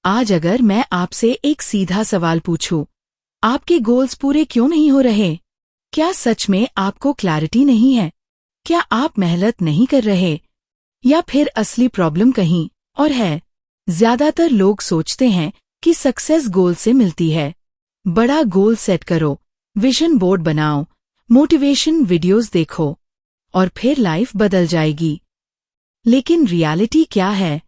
आज अगर मैं आपसे एक सीधा सवाल पूछूं, आपके गोल्स पूरे क्यों नहीं हो रहे? क्या सच में आपको क्लैरिटी नहीं है? क्या आप मेहनत नहीं कर रहे? या फिर असली प्रॉब्लम कहीं और है? ज्यादातर लोग सोचते हैं कि सक्सेस गोल से मिलती है। बड़ा गोल सेट करो, विजन बोर्ड बनाओ, मोटिवेशन वीडियोस देखो और फिर लाइफ बदल जाएगी। लेकिन रियलिटी क्या है?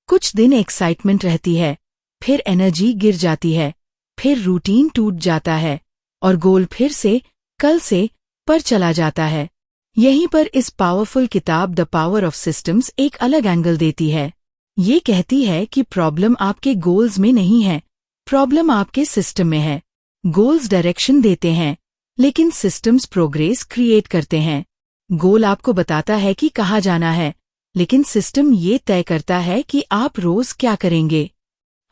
कुछ दिन एक्साइटमेंट रहती है, फिर एनर्जी गिर जाती है, फिर रूटीन टूट जाता है और गोल फिर से कल से पर चला जाता है। यहीं पर इस पावरफुल किताब द पावर ऑफ सिस्टम्स एक अलग एंगल देती है। ये कहती है कि प्रॉब्लम आपके गोल्स में नहीं है, प्रॉब्लम आपके सिस्टम में है। गोल्स डायरेक्शन देते हैं, लेकिन सिस्टम्स प्रोग्रेस क्रिएट करते हैं। गोल आपको बताता है कि कहाँ जाना है, लेकिन सिस्टम ये तय करता है कि आप रोज क्या करेंगे।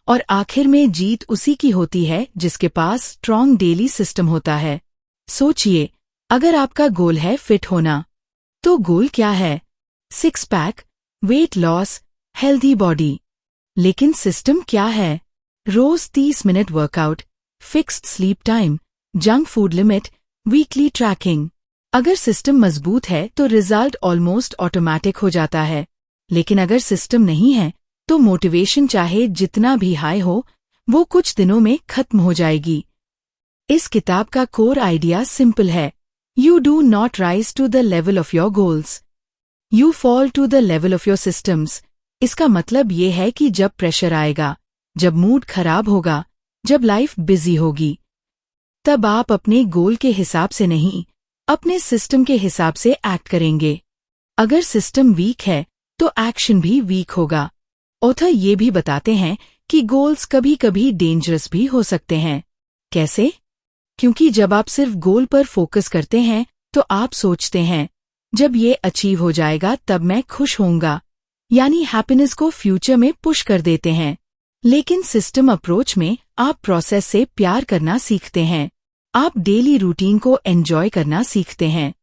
और आखिर में जीत उसी की होती है जिसके पास स्ट्रॉन्ग डेली सिस्टम होता है। सोचिए, अगर आपका गोल है फिट होना, तो गोल क्या है? 6 pack, weight loss, healthy body. लेकिन सिस्टम क्या है? रोज 30 minute workout, fixed sleep time, junk food limit, weekly tracking. अगर सिस्टम मजबूत है तो रिजल्ट ऑलमोस्ट ऑटोमेटिक हो जाता है। लेकिन अगर सिस्टम नहीं है तो मोटिवेशन चाहे जितना भी हाई हो, वो कुछ दिनों में खत्म हो जाएगी। इस किताब का कोर आइडिया सिंपल है। You do not rise to the level of your goals, you fall to the level of your systems. इसका मतलब ये है कि जब प्रेशर आएगा, जब मूड खराब होगा, जब लाइफ बिजी होगी, तब आप अपने गोल के हिसाब से नहीं, अपने सिस्टम के हिसाब से एक्ट करेंगे। अगर सिस्टम वीक है तो एक्शन भी वीक होगा। ऑथर ये भी बताते हैं कि गोल्स कभी कभी डेंजरस भी हो सकते हैं। कैसे? क्योंकि जब आप सिर्फ गोल पर फोकस करते हैं तो आप सोचते हैं, जब ये अचीव हो जाएगा तब मैं खुश होऊंगा, यानी हैप्पीनेस को फ्यूचर में पुश कर देते हैं। लेकिन सिस्टम अप्रोच में आप प्रोसेस से प्यार करना सीखते हैं, आप डेली रूटीन को एंजॉय करना सीखते हैं।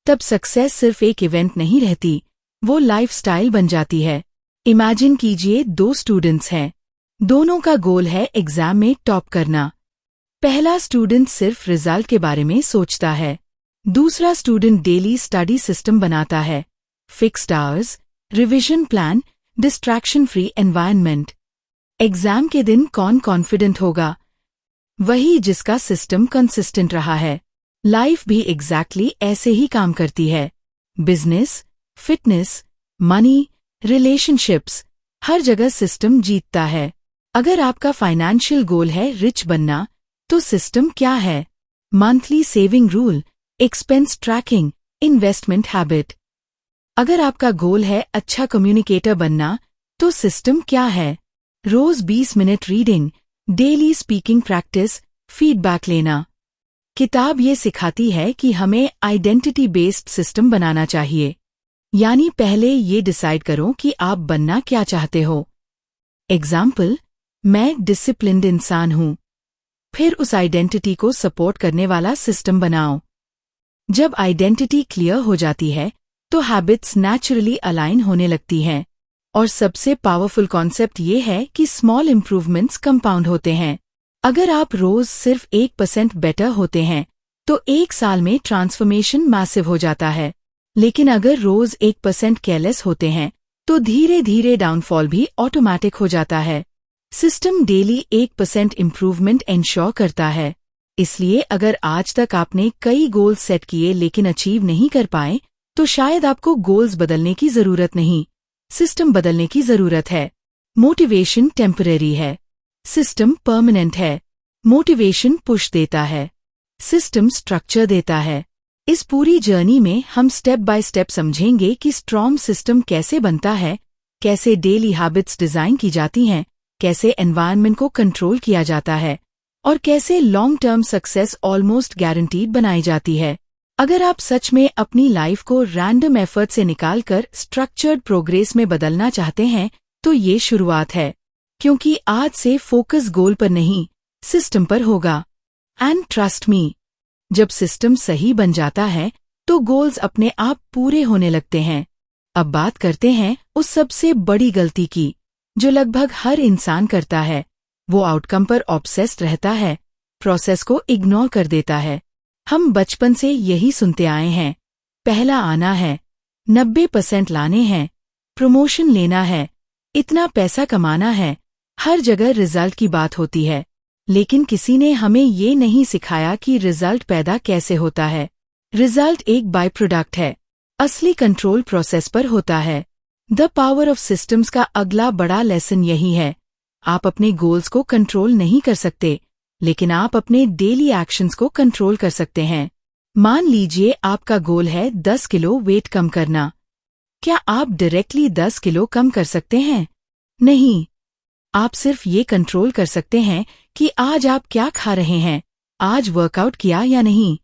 तब सक्सेस सिर्फ एक इवेंट नहीं रहती, वो लाइफस्टाइल बन जाती है। इमेजिन कीजिए 2 स्टूडेंट्स हैं, दोनों का गोल है एग्जाम में टॉप करना। पहला स्टूडेंट सिर्फ रिजल्ट के बारे में सोचता है, दूसरा स्टूडेंट डेली स्टडी सिस्टम बनाता है, fixed hours, revision plan, distraction free environment. Exam के दिन कौन कॉन्फिडेंट होगा? वही जिसका सिस्टम कंसिस्टेंट रहा है। लाइफ भी एग्जैक्टली ऐसे ही काम करती है। बिजनेस, फिटनेस, मनी, रिलेशनशिप्स, हर जगह सिस्टम जीतता है। अगर आपका फाइनेंशियल गोल है रिच बनना, तो सिस्टम क्या है? Monthly saving rule, expense tracking, investment habit. अगर आपका गोल है अच्छा कम्युनिकेटर बनना, तो सिस्टम क्या है? रोज 20 minute reading, daily speaking practice, feedback लेना। किताब ये सिखाती है कि हमें आइडेंटिटी बेस्ड सिस्टम बनाना चाहिए, यानी पहले ये डिसाइड करो कि आप बनना क्या चाहते हो। एग्जाम्पल, मैं डिसिप्लिन्ड इंसान हूं। फिर उस आइडेंटिटी को सपोर्ट करने वाला सिस्टम बनाओ। जब आइडेंटिटी क्लियर हो जाती है तो हैबिट्स नेचुरली अलाइन होने लगती हैं। और सबसे पावरफुल कॉन्सेप्ट ये है कि स्मॉल इंप्रूवमेंट्स कंपाउंड होते हैं। अगर आप रोज सिर्फ 1% बेटर होते हैं तो 1 साल में ट्रांसफॉर्मेशन मैसिव हो जाता है। लेकिन अगर रोज 1% केयरलेस होते हैं तो धीरे धीरे डाउनफॉल भी ऑटोमेटिक हो जाता है। सिस्टम डेली 1% इम्प्रूवमेंट इंश्योर करता है। इसलिए अगर आज तक आपने कई गोल्स सेट किए लेकिन अचीव नहीं कर पाए, तो शायद आपको गोल्स बदलने की जरूरत नहीं, सिस्टम बदलने की जरूरत है। मोटिवेशन टेम्परेरी है, सिस्टम परमानेंट है। मोटिवेशन पुश देता है, सिस्टम स्ट्रक्चर देता है। इस पूरी जर्नी में हम स्टेप बाय स्टेप समझेंगे कि स्ट्रॉन्ग सिस्टम कैसे बनता है, कैसे डेली हैबिट्स डिजाइन की जाती हैं, कैसे एनवायरनमेंट को कंट्रोल किया जाता है और कैसे long term success almost guaranteed बनाई जाती है। अगर आप सच में अपनी लाइफ को रैंडम एफर्ट से निकालकर स्ट्रक्चर्ड प्रोग्रेस में बदलना चाहते हैं, तो ये शुरुआत है। क्योंकि आज से फोकस गोल पर नहीं, सिस्टम पर होगा। एंड ट्रस्ट मी, जब सिस्टम सही बन जाता है तो गोल्स अपने आप पूरे होने लगते हैं। अब बात करते हैं उस सबसे बड़ी गलती की जो लगभग हर इंसान करता है, वो आउटकम पर ऑब्सेस्ड रहता है, प्रोसेस को इग्नोर कर देता है। हम बचपन से यही सुनते आए हैं, पहला आना है, 90% लाने हैं, प्रमोशन लेना है, इतना पैसा कमाना है, हर जगह रिजल्ट की बात होती है। लेकिन किसी ने हमें ये नहीं सिखाया कि रिजल्ट पैदा कैसे होता है। रिजल्ट एक बाय प्रोडक्ट है, असली कंट्रोल प्रोसेस पर होता है। द पावर ऑफ सिस्टम्स का अगला बड़ा लेसन यही है, आप अपने गोल्स को कंट्रोल नहीं कर सकते, लेकिन आप अपने डेली एक्शंस को कंट्रोल कर सकते हैं। मान लीजिए आपका गोल है 10 किलो वेट कम करना। क्या आप डायरेक्टली 10 किलो कम कर सकते हैं? नहीं। आप सिर्फ ये कंट्रोल कर सकते हैं कि आज आप क्या खा रहे हैं, आज वर्कआउट किया या नहीं,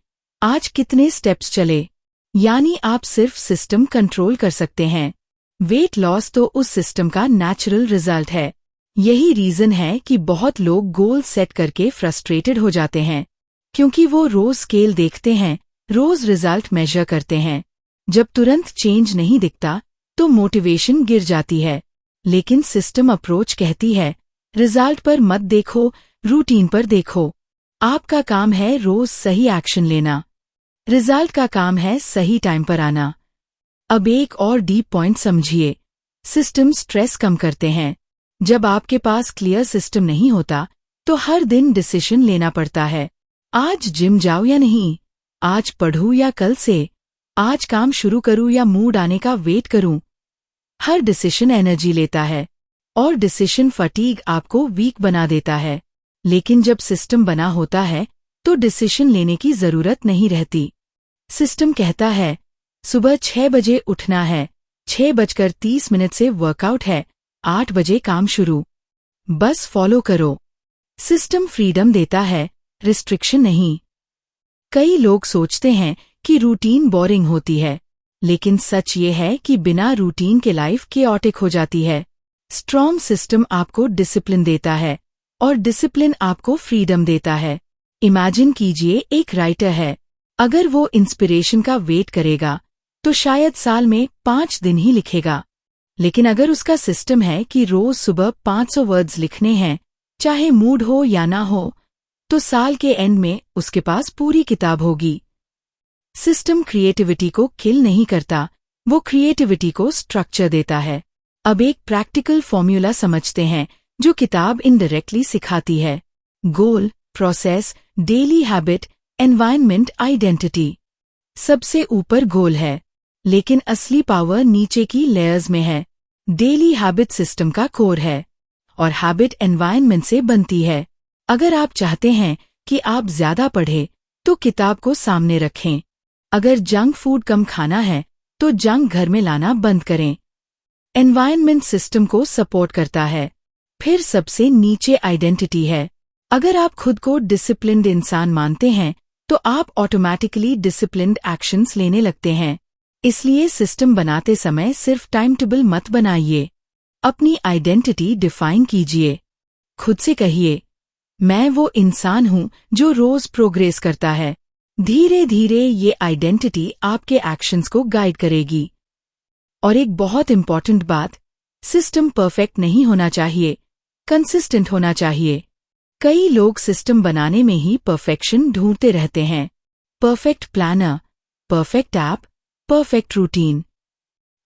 आज कितने स्टेप्स चले। यानी आप सिर्फ सिस्टम कंट्रोल कर सकते हैं। वेट लॉस तो उस सिस्टम का नेचुरल रिजल्ट है। यही रीजन है कि बहुत लोग गोल सेट करके फ्रस्ट्रेटेड हो जाते हैं, क्योंकि वो रोज स्केल देखते हैं, रोज रिजल्ट मेजर करते हैं। जब तुरंत चेंज नहीं दिखता तो मोटिवेशन गिर जाती है। लेकिन सिस्टम अप्रोच कहती है, रिजल्ट पर मत देखो, रूटीन पर देखो। आपका काम है रोज सही एक्शन लेना, रिजल्ट का काम है सही टाइम पर आना। अब एक और डीप पॉइंट समझिए, सिस्टम स्ट्रेस कम करते हैं। जब आपके पास क्लियर सिस्टम नहीं होता तो हर दिन डिसीजन लेना पड़ता है, आज जिम जाऊं या नहीं, आज पढ़ूं या कल से, आज काम शुरू करूं या मूड आने का वेट करूं। हर डिसीजन एनर्जी लेता है और डिसीजन फटीग आपको वीक बना देता है। लेकिन जब सिस्टम बना होता है तो डिसीजन लेने की जरूरत नहीं रहती। सिस्टम कहता है, सुबह 6 बजे उठना है, 6:30 से वर्कआउट है, 8 बजे काम शुरू, बस फॉलो करो। सिस्टम फ्रीडम देता है, रिस्ट्रिक्शन नहीं। कई लोग सोचते हैं कि रूटीन बोरिंग होती है, लेकिन सच ये है कि बिना रूटीन के लाइफ केओटिक हो जाती है। स्ट्रॉन्ग सिस्टम आपको डिसिप्लिन देता है और डिसिप्लिन आपको फ्रीडम देता है। इमेजिन कीजिए एक राइटर है, अगर वो इंस्पिरेशन का वेट करेगा तो शायद साल में 5 दिन ही लिखेगा। लेकिन अगर उसका सिस्टम है कि रोज सुबह 500 वर्ड्स लिखने हैं, चाहे मूड हो या ना हो, तो साल के एंड में उसके पास पूरी किताब होगी। सिस्टम क्रिएटिविटी को किल नहीं करता, वो क्रिएटिविटी को स्ट्रक्चर देता है। अब एक प्रैक्टिकल फॉर्मूला समझते हैं जो किताब इनडायरेक्टली सिखाती है। Goal, process, daily habit, environment, identity. सबसे ऊपर गोल है, लेकिन असली पावर नीचे की लेयर्स में है। डेली हैबिट सिस्टम का कोर है और हैबिट एनवायरनमेंट से बनती है। अगर आप चाहते हैं कि आप ज्यादा पढ़ें तो किताब को सामने रखें। अगर जंक फूड कम खाना है तो जंक घर में लाना बंद करें। एनवायरनमेंट सिस्टम को सपोर्ट करता है। फिर सबसे नीचे आइडेंटिटी है। अगर आप खुद को डिसिप्लिन्ड इंसान मानते हैं तो आप ऑटोमैटिकली डिसिप्लिन्ड एक्शंस लेने लगते हैं। इसलिए सिस्टम बनाते समय सिर्फ टाइम टेबल मत बनाइए, अपनी आइडेंटिटी डिफाइन कीजिए। खुद से कहिए, मैं वो इंसान हूँ जो रोज प्रोग्रेस करता है। धीरे धीरे ये आइडेंटिटी आपके एक्शंस को गाइड करेगी। और एक बहुत इंपॉर्टेंट बात, सिस्टम परफेक्ट नहीं होना चाहिए, कंसिस्टेंट होना चाहिए। कई लोग सिस्टम बनाने में ही परफेक्शन ढूंढते रहते हैं। Perfect planner, perfect app, perfect routine.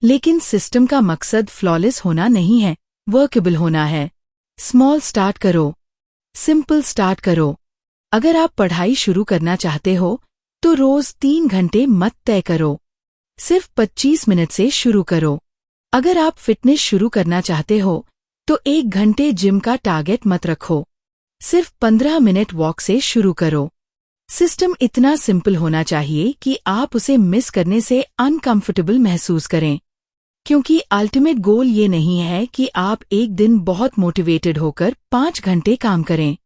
लेकिन सिस्टम का मकसद फ्लॉलेस होना नहीं है, वर्केबल होना है। स्मॉल स्टार्ट करो, सिंपल स्टार्ट करो। अगर आप पढ़ाई शुरू करना चाहते हो तो रोज 3 घंटे मत तय करो, सिर्फ 25 मिनट से शुरू करो। अगर आप फिटनेस शुरू करना चाहते हो तो 1 घंटे जिम का टारगेट मत रखो, सिर्फ 15 मिनट वॉक से शुरू करो। सिस्टम इतना सिंपल होना चाहिए कि आप उसे मिस करने से अनकंफर्टेबल महसूस करें, क्योंकि अल्टीमेट गोल ये नहीं है कि आप एक दिन बहुत मोटिवेटेड होकर 5 घंटे काम करें।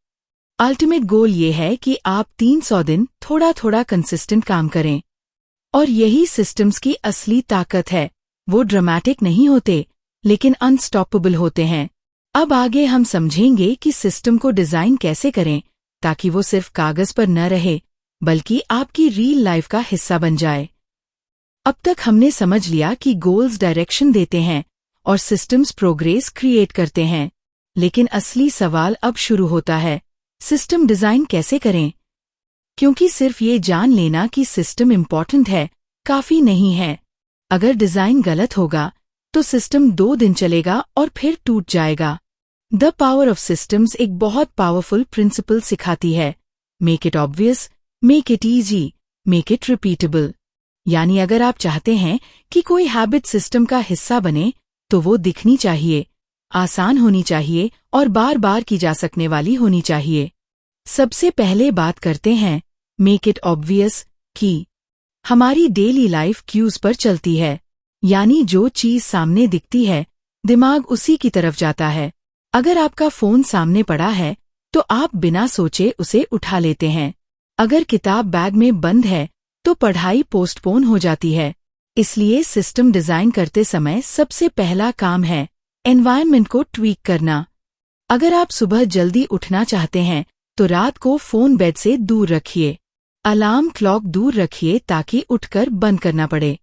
अल्टीमेट गोल ये है कि आप 300 दिन थोड़ा थोड़ा कंसिस्टेंट काम करें। और यही सिस्टम्स की असली ताकत है। वो ड्रामेटिक नहीं होते, लेकिन अनस्टॉपेबल होते हैं। अब आगे हम समझेंगे कि सिस्टम को डिजाइन कैसे करें ताकि वो सिर्फ कागज पर न रहे, बल्कि आपकी रियल लाइफ का हिस्सा बन जाए। अब तक हमने समझ लिया कि गोल्स डायरेक्शन देते हैं और सिस्टम्स प्रोग्रेस क्रिएट करते हैं। लेकिन असली सवाल अब शुरू होता है, सिस्टम डिजाइन कैसे करें? क्योंकि सिर्फ ये जान लेना कि सिस्टम इम्पॉर्टेंट है काफी नहीं है। अगर डिजाइन गलत होगा तो सिस्टम 2 दिन चलेगा और फिर टूट जाएगा। द पावर ऑफ सिस्टम्स एक बहुत पावरफुल प्रिंसिपल सिखाती है, make it obvious, make it easy, make it repeatable. यानी अगर आप चाहते हैं कि कोई हैबिट सिस्टम का हिस्सा बने तो वो दिखनी चाहिए, आसान होनी चाहिए और बार बार की जा सकने वाली होनी चाहिए। सबसे पहले बात करते हैं मेक इट ऑब्वियस की। हमारी डेली लाइफ क्यूज पर चलती है, यानी जो चीज सामने दिखती है दिमाग उसी की तरफ जाता है। अगर आपका फोन सामने पड़ा है तो आप बिना सोचे उसे उठा लेते हैं। अगर किताब बैग में बंद है तो पढ़ाई पोस्टपोन हो जाती है। इसलिए सिस्टम डिजाइन करते समय सबसे पहला काम है एनवायरनमेंट को ट्वीक करना। अगर आप सुबह जल्दी उठना चाहते हैं तो रात को फोन बेड से दूर रखिए, अलार्म क्लॉक दूर रखिए ताकि उठकर बंद करना पड़े।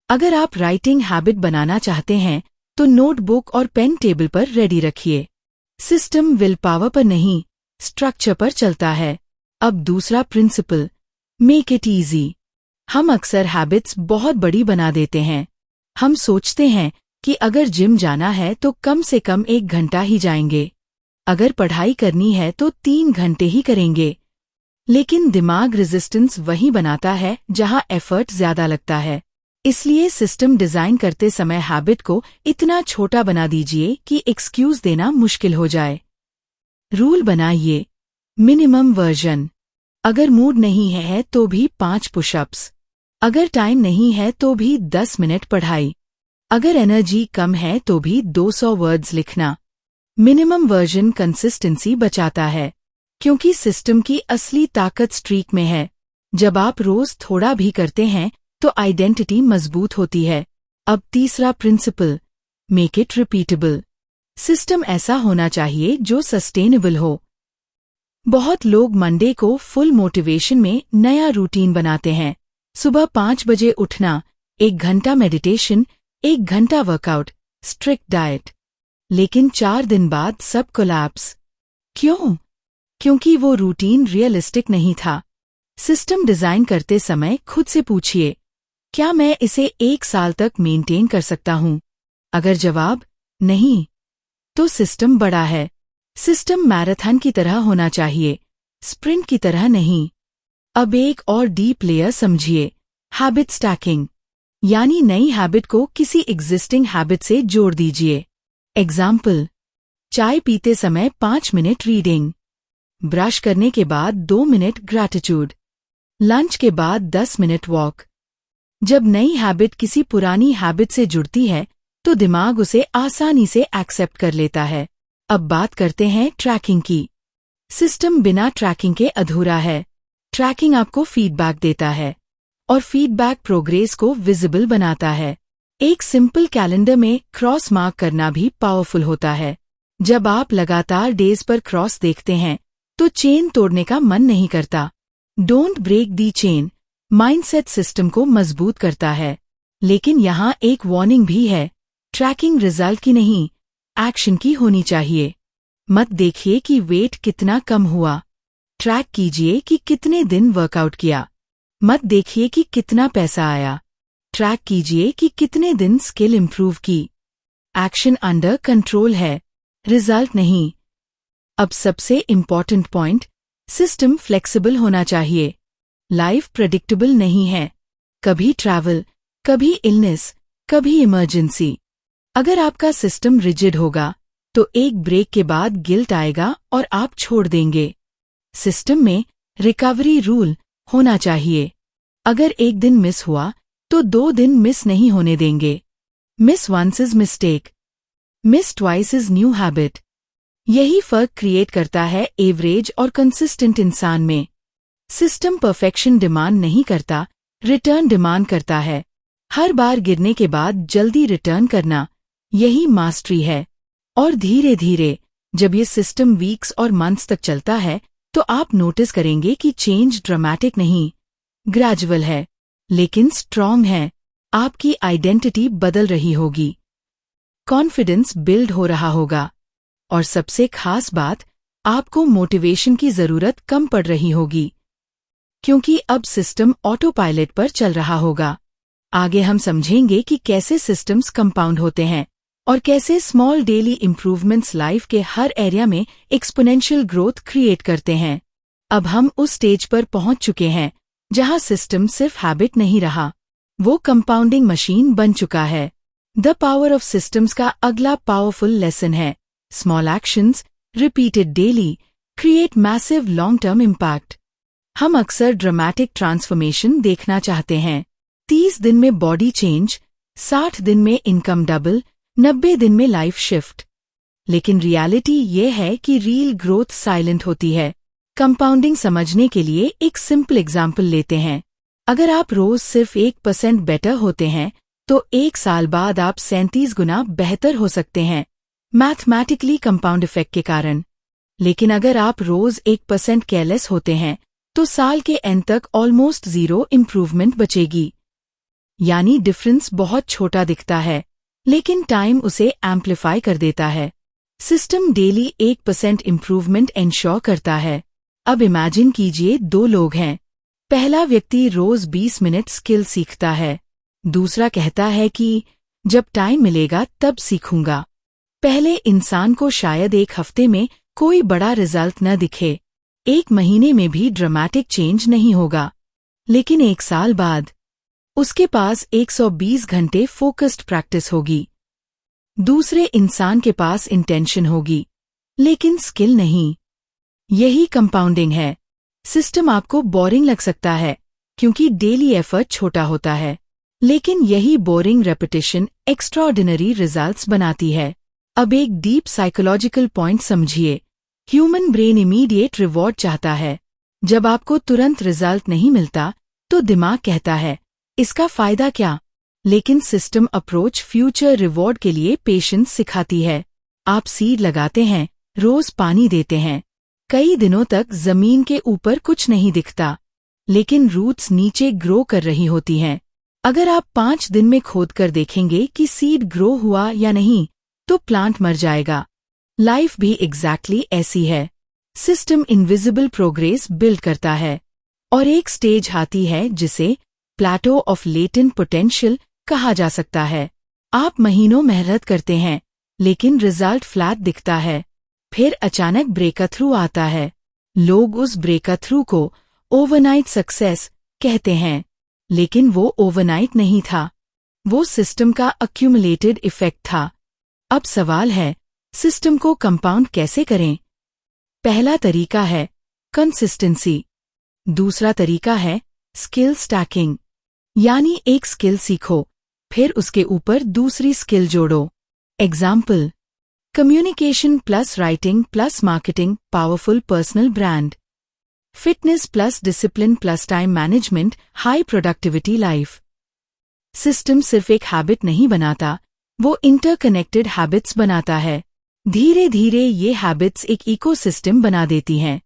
अगर आप राइटिंग हैबिट बनाना चाहते हैं तो नोटबुक और पेन टेबल पर रेडी रखिए। सिस्टम विल पावर पर नहीं, स्ट्रक्चर पर चलता है। अब दूसरा प्रिंसिपल, मेक इट ईजी। हम अक्सर हैबिट्स बहुत बड़ी बना देते हैं। हम सोचते हैं कि अगर जिम जाना है तो कम से कम 1 घंटा ही जाएंगे, अगर पढ़ाई करनी है तो 3 घंटे ही करेंगे। लेकिन दिमाग रेजिस्टेंस वही बनाता है जहां एफर्ट ज्यादा लगता है। इसलिए सिस्टम डिजाइन करते समय हैबिट को इतना छोटा बना दीजिए कि एक्सक्यूज देना मुश्किल हो जाए। रूल बनाइए, मिनिमम वर्जन। अगर मूड नहीं है तो भी 5 पुशअप्स, अगर टाइम नहीं है तो भी 10 मिनट पढ़ाई, अगर एनर्जी कम है तो भी 200 वर्ड्स लिखना। मिनिमम वर्जन कंसिस्टेंसी बचाता है, क्योंकि सिस्टम की असली ताकत स्ट्रीक में है। जब आप रोज थोड़ा भी करते हैं तो आइडेंटिटी मजबूत होती है। अब तीसरा principle, make it repeatable. System ऐसा होना चाहिए जो सस्टेनेबल हो। बहुत लोग मंडे को फुल मोटिवेशन में नया रूटीन बनाते हैं, सुबह 5 बजे उठना, 1 घंटा मेडिटेशन, 1 घंटा वर्कआउट, स्ट्रिक्ट डाइट। लेकिन 4 दिन बाद सब कोलैप्स। क्यों? क्योंकि वो रूटीन रियलिस्टिक नहीं था। सिस्टम डिजाइन करते समय खुद से पूछिए, क्या मैं इसे 1 साल तक मेंटेन कर सकता हूं? अगर जवाब नहीं, तो सिस्टम बड़ा है। सिस्टम मैराथन की तरह होना चाहिए, स्प्रिंट की तरह नहीं। अब एक और डीप लेयर समझिए, हैबिट स्टैकिंग। यानी नई हैबिट को किसी एग्जिस्टिंग हैबिट से जोड़ दीजिए। एग्जाम्पल, चाय पीते समय 5 मिनट रीडिंग, ब्रश करने के बाद 2 मिनट ग्रैटिट्यूड, लंच के बाद 10 मिनट वॉक। जब नई हैबिट किसी पुरानी हैबिट से जुड़ती है तो दिमाग उसे आसानी से एक्सेप्ट कर लेता है। अब बात करते हैं ट्रैकिंग की। सिस्टम बिना ट्रैकिंग के अधूरा है। ट्रैकिंग आपको फीडबैक देता है और फीडबैक प्रोग्रेस को विजिबल बनाता है। एक सिंपल कैलेंडर में क्रॉस मार्क करना भी पावरफुल होता है। जब आप लगातार डेज पर क्रॉस देखते हैं तो चेन तोड़ने का मन नहीं करता। Don't break the chain mindset system को मजबूत करता है। लेकिन यहाँ एक वार्निंग भी है, ट्रैकिंग रिजल्ट की नहीं, एक्शन की होनी चाहिए। मत देखिए कि वेट कितना कम हुआ, ट्रैक कीजिए कि कितने दिन वर्कआउट किया। मत देखिए कि कितना पैसा आया, ट्रैक कीजिए कि कितने दिन स्किल इंप्रूव की। एक्शन अंडर कंट्रोल है, रिजल्ट नहीं। अब सबसे इम्पॉर्टेंट पॉइंट, सिस्टम फ्लेक्सिबल होना चाहिए। लाइफ प्रेडिक्टेबल नहीं है, कभी ट्रैवल, कभी इलनेस, कभी इमरजेंसी। अगर आपका सिस्टम रिजिड होगा तो एक ब्रेक के बाद गिल्ट आएगा और आप छोड़ देंगे। सिस्टम में रिकवरी रूल होना चाहिए। अगर 1 दिन मिस हुआ तो 2 दिन मिस नहीं होने देंगे। Miss once is mistake, miss twice is new habit. यही फर्क क्रिएट करता है एवरेज और कंसिस्टेंट इंसान में। सिस्टम परफेक्शन डिमांड नहीं करता, रिटर्न डिमांड करता है। हर बार गिरने के बाद जल्दी रिटर्न करना, यही मास्टरी है। और धीरे धीरे जब ये सिस्टम वीक्स और मंथ्स तक चलता है तो आप नोटिस करेंगे कि चेंज ड्रामेटिक नहीं, ग्रेजुअल है, लेकिन स्ट्रॉन्ग है। आपकी आइडेंटिटी बदल रही होगी, कॉन्फिडेंस बिल्ड हो रहा होगा और सबसे खास बात, आपको मोटिवेशन की जरूरत कम पड़ रही होगी, क्योंकि अब सिस्टम ऑटो पायलट पर चल रहा होगा। आगे हम समझेंगे कि कैसे सिस्टम्स कंपाउंड होते हैं और कैसे स्मॉल डेली इंप्रूवमेंट्स लाइफ के हर एरिया में एक्सपोनेंशियल ग्रोथ क्रिएट करते हैं। अब हम उस स्टेज पर पहुंच चुके हैं जहां सिस्टम सिर्फ हैबिट नहीं रहा, वो कंपाउंडिंग मशीन बन चुका है। द पावर ऑफ सिस्टम्स का अगला पावरफुल लेसन है, small actions repeated daily create massive long term impact. हम अक्सर ड्रामेटिक ट्रांसफॉर्मेशन देखना चाहते हैं, 30 दिन में बॉडी चेंज, 60 दिन में इनकम डबल, 90 दिन में लाइफ शिफ्ट। लेकिन रियलिटी ये है कि रियल ग्रोथ साइलेंट होती है। कंपाउंडिंग समझने के लिए एक सिंपल एग्जाम्पल लेते हैं। अगर आप रोज सिर्फ 1% बेटर होते हैं तो 1 साल बाद आप 37 गुना बेहतर हो सकते हैं, मैथमेटिकली कंपाउंड इफेक्ट के कारण। लेकिन अगर आप रोज 1% केयरलेस होते हैं तो साल के एंड तक ऑलमोस्ट 0 इम्प्रूवमेंट बचेगी। यानी डिफरेंस बहुत छोटा दिखता है, लेकिन टाइम उसे एम्प्लीफाई कर देता है। सिस्टम डेली 1% इम्प्रूवमेंट एंश्योर करता है। अब इमेजिन कीजिए 2 लोग हैं। पहला व्यक्ति रोज 20 मिनट स्किल सीखता है, दूसरा कहता है कि जब टाइम मिलेगा तब सीखूंगा। पहले इंसान को शायद 1 हफ्ते में कोई बड़ा रिजल्ट न दिखे, 1 महीने में भी ड्रामेटिक चेंज नहीं होगा, लेकिन 1 साल बाद उसके पास 120 घंटे फोकस्ड प्रैक्टिस होगी। दूसरे इंसान के पास इंटेंशन होगी, लेकिन स्किल नहीं। यही कंपाउंडिंग है। सिस्टम आपको बोरिंग लग सकता है क्योंकि डेली एफर्ट छोटा होता है, लेकिन यही बोरिंग रेपिटेशन एक्स्ट्राऑर्डिनरी रिजल्ट्स बनाती है। अब एक डीप साइकोलॉजिकल पॉइंट समझिए। ह्यूमन ब्रेन इमीडिएट रिवॉर्ड चाहता है। जब आपको तुरंत रिजल्ट नहीं मिलता तो दिमाग कहता है, इसका फायदा क्या? लेकिन सिस्टम अप्रोच फ्यूचर रिवॉर्ड के लिए पेशेंस सिखाती है। आप सीड लगाते हैं, रोज पानी देते हैं, कई दिनों तक जमीन के ऊपर कुछ नहीं दिखता, लेकिन रूट्स नीचे ग्रो कर रही होती हैं। अगर आप 5 दिन में खोद कर देखेंगे कि सीड ग्रो हुआ या नहीं, तो प्लांट मर जाएगा। लाइफ भी एग्जैक्टली ऐसी है। सिस्टम इनविजिबल प्रोग्रेस बिल्ड करता है और एक स्टेज आती है जिसे प्लेटो ऑफ लेटेंट पोटेंशियल कहा जा सकता है। आप महीनों मेहनत करते हैं, लेकिन रिजल्ट फ्लैट दिखता है। फिर अचानक ब्रेकथ्रू आता है। लोग उस ब्रेकथ्रू को ओवरनाइट सक्सेस कहते हैं, लेकिन वो ओवरनाइट नहीं था, वो सिस्टम का अक्यूमुलेटेड इफेक्ट था। अब सवाल है, सिस्टम को कंपाउंड कैसे करें? पहला तरीका है कंसिस्टेंसी, दूसरा तरीका है स्किल स्टैकिंग, यानी एक स्किल सीखो, फिर उसके ऊपर दूसरी स्किल जोड़ो। Example, communication plus writing plus marketing powerful personal brand, fitness plus discipline plus time management high productivity life. System सिर्फ एक हैबिट नहीं बनाता, वो इंटरकनेक्टेड हैबिट्स बनाता है। धीरे धीरे ये हैबिट्स एक इकोसिस्टम बना देती हैं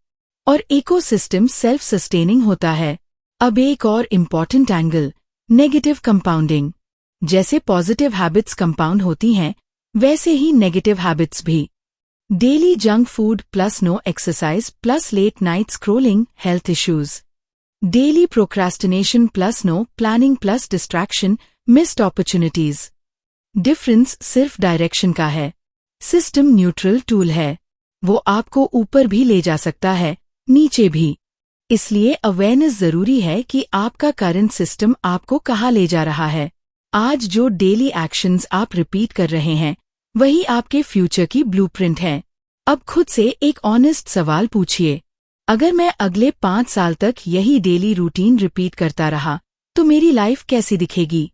और इकोसिस्टम सेल्फ सस्टेनिंग होता है। अब एक और इम्पॉर्टेंट एंगल, नेगेटिव कंपाउंडिंग। जैसे पॉजिटिव हैबिट्स कंपाउंड होती हैं, वैसे ही नेगेटिव हैबिट्स भी। Daily junk food plus no exercise plus late night scrolling health issues. Daily procrastination plus no planning plus distraction missed opportunities. Difference सिर्फ direction का है। System neutral tool है, वो आपको ऊपर भी ले जा सकता है, नीचे भी। इसलिए अवेयरनेस जरूरी है कि आपका करंट सिस्टम आपको कहाँ ले जा रहा है। आज जो डेली एक्शंस आप रिपीट कर रहे हैं, वही आपके फ्यूचर की ब्लूप्रिंट है। अब खुद से एक ऑनेस्ट सवाल पूछिए, अगर मैं अगले 5 साल तक यही डेली रूटीन रिपीट करता रहा तो मेरी लाइफ कैसी दिखेगी?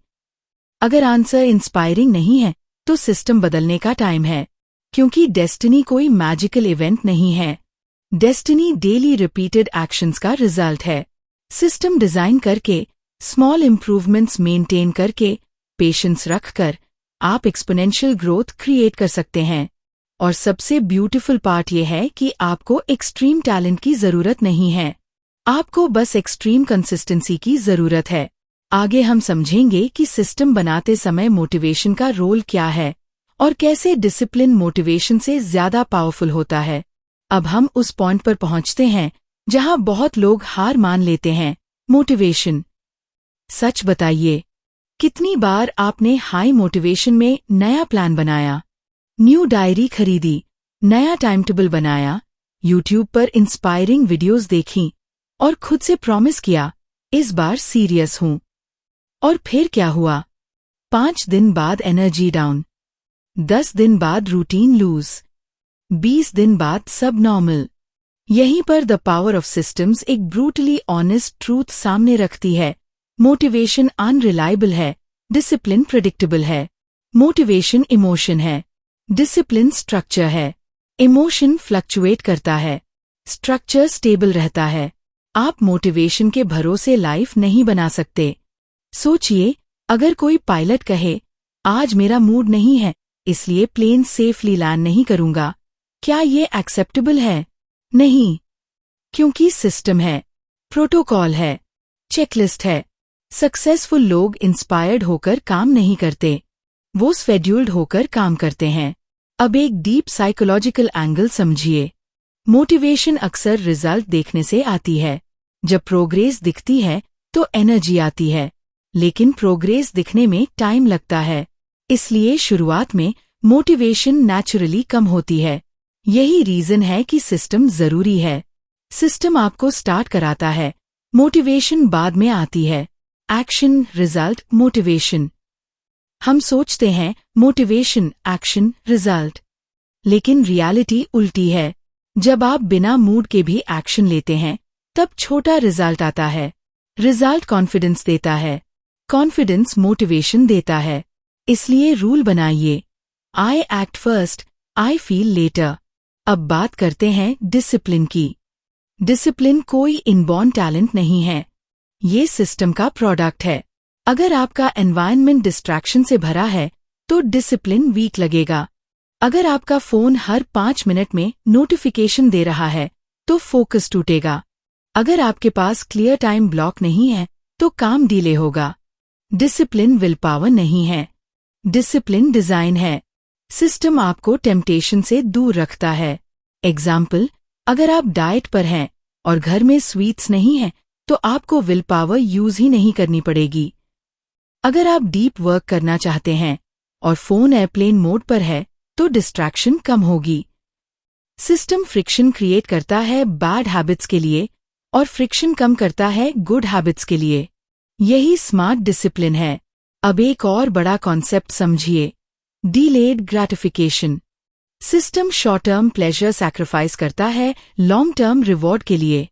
अगर आंसर इंस्पायरिंग नहीं है तो सिस्टम बदलने का टाइम है, क्योंकि डेस्टिनी कोई मैजिकल इवेंट नहीं है। डेस्टिनी डेली रिपीटेड एक्शंस का रिजल्ट है। सिस्टम डिजाइन करके, स्मॉल इंप्रूवमेंट्स मेंटेन करके, पेशेंस रखकर आप एक्सपोनेंशियल ग्रोथ क्रिएट कर सकते हैं। और सबसे ब्यूटीफुल पार्ट ये है कि आपको एक्सट्रीम टैलेंट की जरूरत नहीं है, आपको बस एक्सट्रीम कंसिस्टेंसी की जरूरत है। आगे हम समझेंगे कि सिस्टम बनाते समय मोटिवेशन का रोल क्या है और कैसे डिसिप्लिन मोटिवेशन से ज्यादा पावरफुल होता है। अब हम उस पॉइंट पर पहुंचते हैं जहां बहुत लोग हार मान लेते हैं, मोटिवेशन। सच बताइए, कितनी बार आपने हाई मोटिवेशन में नया प्लान बनाया, न्यू डायरी खरीदी, नया टाइम टेबल बनाया, यूट्यूब पर इंस्पायरिंग वीडियोस देखी और खुद से प्रॉमिस किया इस बार सीरियस हूं। और फिर क्या हुआ? 5 दिन बाद एनर्जी डाउन, 10 दिन बाद रूटीन लूज, 20 दिन बाद सब नॉर्मल। यहीं पर द पावर ऑफ सिस्टम्स एक ब्रूटली ऑनेस्ट ट्रूथ सामने रखती है। मोटिवेशन अनरिलायबल है, डिसिप्लिन प्रेडिक्टेबल है। मोटिवेशन इमोशन है, डिसिप्लिन स्ट्रक्चर है। इमोशन फ्लक्चुएट करता है, स्ट्रक्चर स्टेबल रहता है। आप मोटिवेशन के भरोसे लाइफ नहीं बना सकते। सोचिए, अगर कोई पायलट कहे आज मेरा मूड नहीं है इसलिए प्लेन सेफली लैंड नहीं करूंगा, क्या ये एक्सेप्टेबल है? नहीं, क्योंकि सिस्टम है, प्रोटोकॉल है, चेकलिस्ट है। सक्सेसफुल लोग इंस्पायर्ड होकर काम नहीं करते, वो शेड्यूल्ड होकर काम करते हैं। अब एक डीप साइकोलॉजिकल एंगल समझिए। मोटिवेशन अक्सर रिजल्ट देखने से आती है। जब प्रोग्रेस दिखती है तो एनर्जी आती है, लेकिन प्रोग्रेस दिखने में टाइम लगता है। इसलिए शुरुआत में मोटिवेशन नेचुरली कम होती है। यही रीजन है कि सिस्टम जरूरी है। सिस्टम आपको स्टार्ट कराता है, मोटिवेशन बाद में आती है। Action, result, motivation. हम सोचते हैं मोटिवेशन, एक्शन, रिजल्ट, लेकिन रियलिटी उल्टी है। जब आप बिना मूड के भी एक्शन लेते हैं तब छोटा रिजल्ट आता है। रिजल्ट कॉन्फिडेंस देता है, कॉन्फिडेंस मोटिवेशन देता है। इसलिए रूल बनाइए, I act first, I feel later. अब बात करते हैं डिसिप्लिन की। डिसिप्लिन कोई इनबॉर्न टैलेंट नहीं है, ये सिस्टम का प्रोडक्ट है। अगर आपका एनवायरनमेंट डिस्ट्रैक्शन से भरा है तो डिसिप्लिन वीक लगेगा। अगर आपका फोन हर 5 मिनट में नोटिफिकेशन दे रहा है तो फोकस टूटेगा। अगर आपके पास क्लियर टाइम ब्लॉक नहीं है तो काम डिले होगा। डिसिप्लिन विल पावर नहीं है, डिसिप्लिन डिजाइन है। सिस्टम आपको टेम्पटेशन से दूर रखता है। एग्जाम्पल, अगर आप डाइट पर हैं और घर में स्वीट्स नहीं हैं तो आपको विल पावर यूज ही नहीं करनी पड़ेगी। अगर आप डीप वर्क करना चाहते हैं और फोन एयरप्लेन मोड पर है तो डिस्ट्रैक्शन कम होगी। सिस्टम फ्रिक्शन क्रिएट करता है बैड हैबिट्स के लिए और फ्रिक्शन कम करता है गुड हैबिट्स के लिए। यही स्मार्ट डिसिप्लिन है। अब एक और बड़ा कॉन्सेप्ट समझिए, delayed gratification. System short term pleasure sacrifice करता है लॉन्ग टर्म रिवॉर्ड के लिए।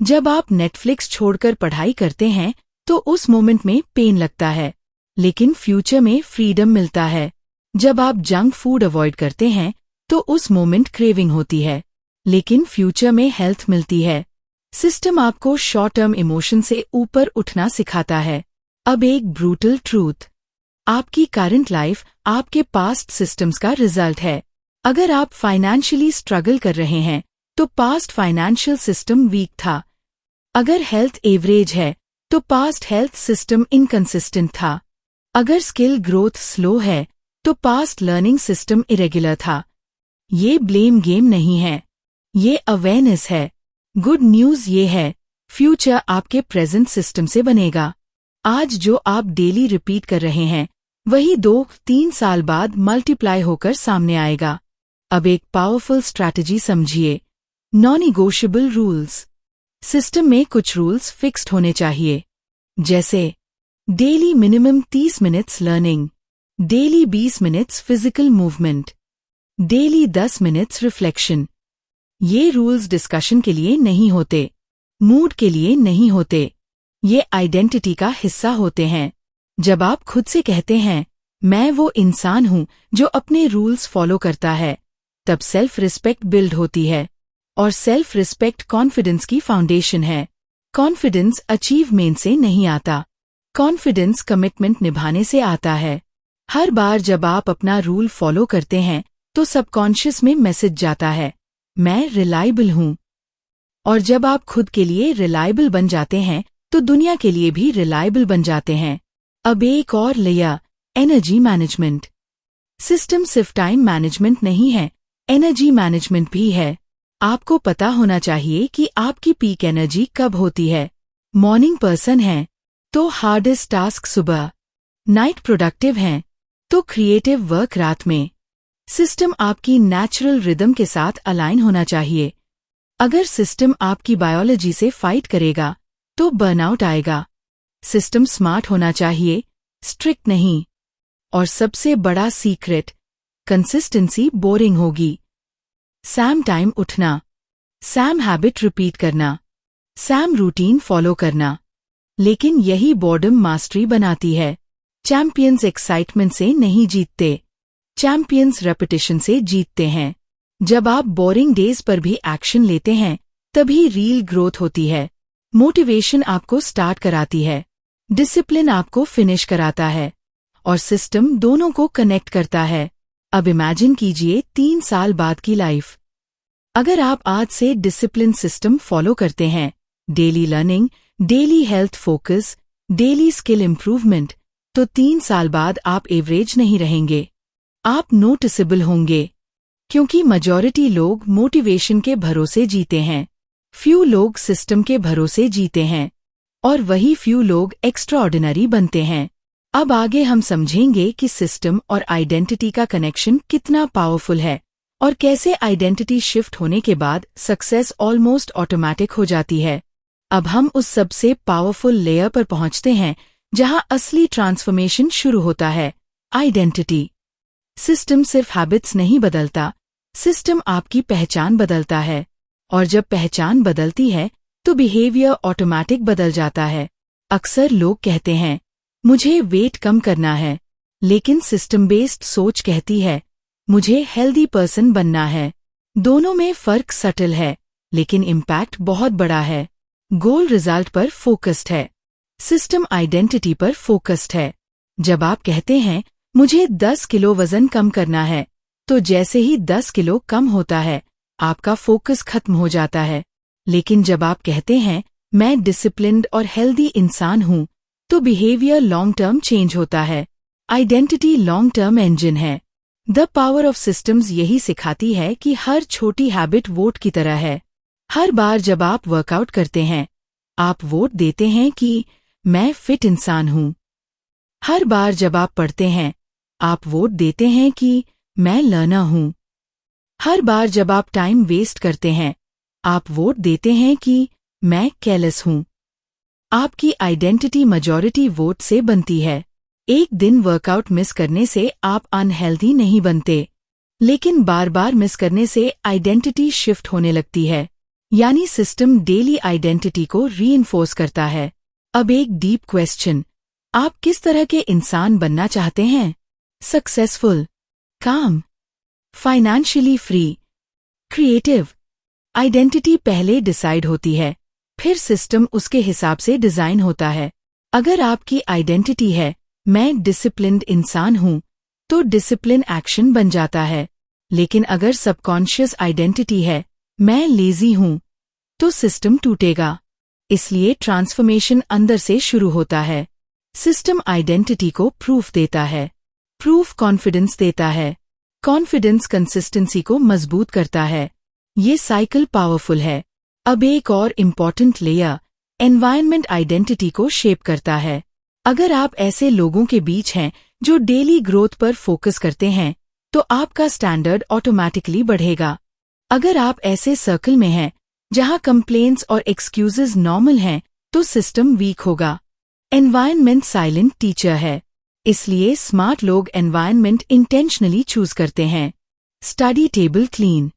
जब आप नेटफ्लिक्स छोड़कर पढ़ाई करते हैं तो उस मोमेंट में पेन लगता है, लेकिन फ्यूचर में फ्रीडम मिलता है। जब आप जंक फूड अवॉइड करते हैं तो उस मोमेंट क्रेविंग होती है, लेकिन फ्यूचर में हेल्थ मिलती है। सिस्टम आपको शॉर्ट टर्म इमोशन से ऊपर उठना सिखाता है। अब एक ब्रूटल ट्रूथ, आपकी करंट लाइफ आपके पास्ट सिस्टम्स का रिजल्ट है। अगर आप फाइनेंशियली स्ट्रगल कर रहे हैं तो पास्ट फाइनेंशियल सिस्टम वीक था। अगर हेल्थ एवरेज है तो पास्ट हेल्थ सिस्टम इनकंसिस्टेंट था। अगर स्किल ग्रोथ स्लो है तो पास्ट लर्निंग सिस्टम इरेगुलर था। ये ब्लेम गेम नहीं है, ये अवेयरनेस है। गुड न्यूज ये है, फ्यूचर आपके प्रेजेंट सिस्टम से बनेगा। आज जो आप डेली रिपीट कर रहे हैं वही 2-3 साल बाद मल्टीप्लाई होकर सामने आएगा। अब एक पावरफुल स्ट्रैटेजी समझिए, नॉन-नेगोशिएबल रूल्स। सिस्टम में कुछ रूल्स फिक्स्ड होने चाहिए, जैसे daily minimum 30 minutes learning, daily 20 minutes physical movement, daily 10 minutes reflection. ये रूल्स डिस्कशन के लिए नहीं होते, मूड के लिए नहीं होते, ये आइडेंटिटी का हिस्सा होते हैं। जब आप खुद से कहते हैं मैं वो इंसान हूं जो अपने रूल्स फॉलो करता है, तब सेल्फ रिस्पेक्ट बिल्ड होती है। और सेल्फ रिस्पेक्ट कॉन्फिडेंस की फाउंडेशन है। कॉन्फिडेंस अचीवमेंट से नहीं आता, कॉन्फिडेंस कमिटमेंट निभाने से आता है। हर बार जब आप अपना रूल फॉलो करते हैं तो सबकॉन्शियस में मैसेज जाता है, मैं रिलायबल हूं। और जब आप खुद के लिए रिलायबल बन जाते हैं तो दुनिया के लिए भी रिलायबल बन जाते हैं। अब एक और लेयर, एनर्जी मैनेजमेंट। सिस्टम सिर्फ टाइम मैनेजमेंट नहीं है, एनर्जी मैनेजमेंट भी है। आपको पता होना चाहिए कि आपकी पीक एनर्जी कब होती है। मॉर्निंग पर्सन हैं तो हार्डेस्ट टास्क सुबह, नाइट प्रोडक्टिव हैं तो क्रिएटिव वर्क रात में। सिस्टम आपकी नेचुरल रिदम के साथ अलाइन होना चाहिए। अगर सिस्टम आपकी बायोलॉजी से फाइट करेगा तो बर्नआउट आएगा। सिस्टम स्मार्ट होना चाहिए, स्ट्रिक्ट नहीं। और सबसे बड़ा सीक्रेट, कंसिस्टेंसी बोरिंग होगी। सैम टाइम उठना, सैम हैबिट रिपीट करना, सैम रूटीन फॉलो करना। लेकिन यही बॉर्डम मास्टरी बनाती है। चैंपियंस एक्साइटमेंट से नहीं जीतते, चैंपियंस रेपिटेशन से जीतते हैं। जब आप बोरिंग डेज पर भी एक्शन लेते हैं तभी रियल ग्रोथ होती है। मोटिवेशन आपको स्टार्ट कराती है, डिसिप्लिन आपको फिनिश कराता है और सिस्टम दोनों को कनेक्ट करता है। अब इमेजिन कीजिए 3 साल बाद की लाइफ। अगर आप आज से डिसिप्लिन सिस्टम फॉलो करते हैं, daily learning, daily health focus, daily skill improvement, तो 3 साल बाद आप एवरेज नहीं रहेंगे, आप नोटिसेबल होंगे। क्योंकि मेजॉरिटी लोग मोटिवेशन के भरोसे जीते हैं, फ्यू लोग सिस्टम के भरोसे जीते हैं और वही फ्यू लोग एक्स्ट्राऑर्डिनरी बनते हैं। अब आगे हम समझेंगे कि सिस्टम और आइडेंटिटी का कनेक्शन कितना पावरफुल है और कैसे आइडेंटिटी शिफ्ट होने के बाद सक्सेस ऑलमोस्ट ऑटोमैटिक हो जाती है। अब हम उस सबसे पावरफुल लेयर पर पहुंचते हैं जहां असली ट्रांसफॉर्मेशन शुरू होता है, आइडेंटिटी। सिस्टम सिर्फ हैबिट्स नहीं बदलता, सिस्टम आपकी पहचान बदलता है और जब पहचान बदलती है तो बिहेवियर ऑटोमैटिक बदल जाता है। अक्सर लोग कहते हैं मुझे वेट कम करना है, लेकिन सिस्टम बेस्ड सोच कहती है मुझे हेल्दी पर्सन बनना है। दोनों में फर्क सटल है लेकिन इम्पैक्ट बहुत बड़ा है। गोल रिजल्ट पर फोकस्ड है, सिस्टम आइडेंटिटी पर फोकस्ड है। जब आप कहते हैं मुझे 10 किलो वजन कम करना है, तो जैसे ही 10 किलो कम होता है आपका फोकस खत्म हो जाता है। लेकिन जब आप कहते हैं मैं डिसिप्लिन्ड और हेल्दी इंसान हूं, तो बिहेवियर लॉन्ग टर्म चेंज होता है। आइडेंटिटी लॉन्ग टर्म इंजन है। द पावर ऑफ सिस्टम्स यही सिखाती है कि हर छोटी हैबिट वोट की तरह है। हर बार जब आप वर्कआउट करते हैं, आप वोट देते हैं कि मैं फिट इंसान हूं। हर बार जब आप पढ़ते हैं, आप वोट देते हैं कि मैं लर्नर हूं। हर बार जब आप टाइम वेस्ट करते हैं, आप वोट देते हैं कि मैं केयरलेस हूं। आपकी आइडेंटिटी मेजॉरिटी वोट से बनती है। एक दिन वर्कआउट मिस करने से आप अनहेल्दी नहीं बनते, लेकिन बार बार मिस करने से आइडेंटिटी शिफ्ट होने लगती है। यानी सिस्टम डेली आइडेंटिटी को रीइंफोर्स करता है। अब एक डीप क्वेश्चन, आप किस तरह के इंसान बनना चाहते हैं? सक्सेसफुल, काम, फाइनेंशियली फ्री, क्रिएटिव? आइडेंटिटी पहले डिसाइड होती है, फिर सिस्टम उसके हिसाब से डिजाइन होता है। अगर आपकी आइडेंटिटी है मैं डिसिप्लिन्ड इंसान हूं, तो डिसिप्लिन एक्शन बन जाता है। लेकिन अगर सबकॉन्शियस आइडेंटिटी है मैं लेजी हूं, तो सिस्टम टूटेगा। इसलिए ट्रांसफॉर्मेशन अंदर से शुरू होता है। सिस्टम आइडेंटिटी को प्रूफ देता है, प्रूफ कॉन्फिडेंस देता है, कॉन्फिडेंस कंसिस्टेंसी को मजबूत करता है। ये साइकिल पावरफुल है। अब एक और इम्पॉर्टेंट लेयर, एनवायरनमेंट आइडेंटिटी को शेप करता है। अगर आप ऐसे लोगों के बीच हैं जो डेली ग्रोथ पर फोकस करते हैं, तो आपका स्टैंडर्ड ऑटोमैटिकली बढ़ेगा। अगर आप ऐसे सर्कल में हैं जहां कंप्लेंट्स और एक्सक्यूजेज नॉर्मल हैं, तो सिस्टम वीक होगा। एनवायरनमेंट साइलेंट टीचर है, इसलिए स्मार्ट लोग एनवायरनमेंट इंटेंशनली चूज करते हैं। Study table clean,